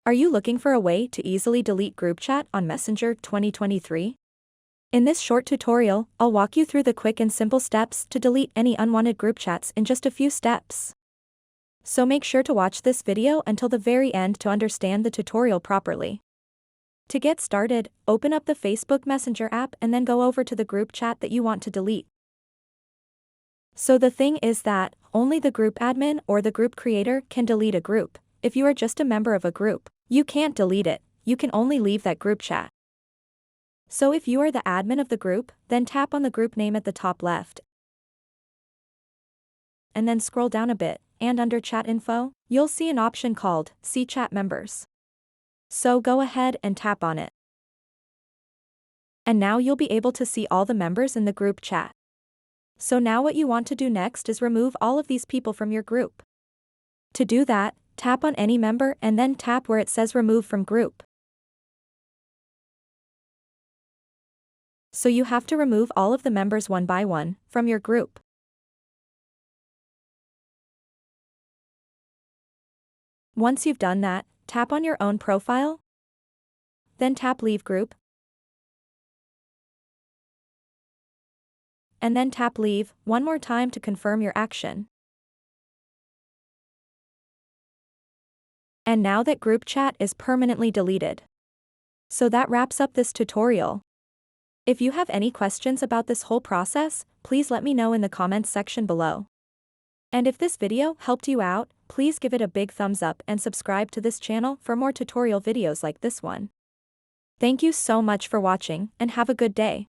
Are you looking for a way to easily delete group chat on Messenger 2023? In this short tutorial, I'll walk you through the quick and simple steps to delete any unwanted group chats in just a few steps. So make sure to watch this video until the very end to understand the tutorial properly. To get started, open up the Facebook Messenger app and then go over to the group chat that you want to delete. So the thing is that, only the group admin or the group creator can delete a group. If you are just a member of a group, you can't delete it, you can only leave that group chat. So if you are the admin of the group, then tap on the group name at the top left. And then scroll down a bit, and under chat info, you'll see an option called See Chat Members. So go ahead and tap on it. And now you'll be able to see all the members in the group chat. So now what you want to do next is remove all of these people from your group. To do that, tap on any member and then tap where it says Remove from Group. So you have to remove all of the members one by one from your group. Once you've done that, tap on your own profile. Then tap Leave Group. And then tap Leave one more time to confirm your action. And now that group chat is permanently deleted. So that wraps up this tutorial. If you have any questions about this whole process, please let me know in the comments section below. And if this video helped you out, please give it a big thumbs up and subscribe to this channel for more tutorial videos like this one. Thank you so much for watching and have a good day.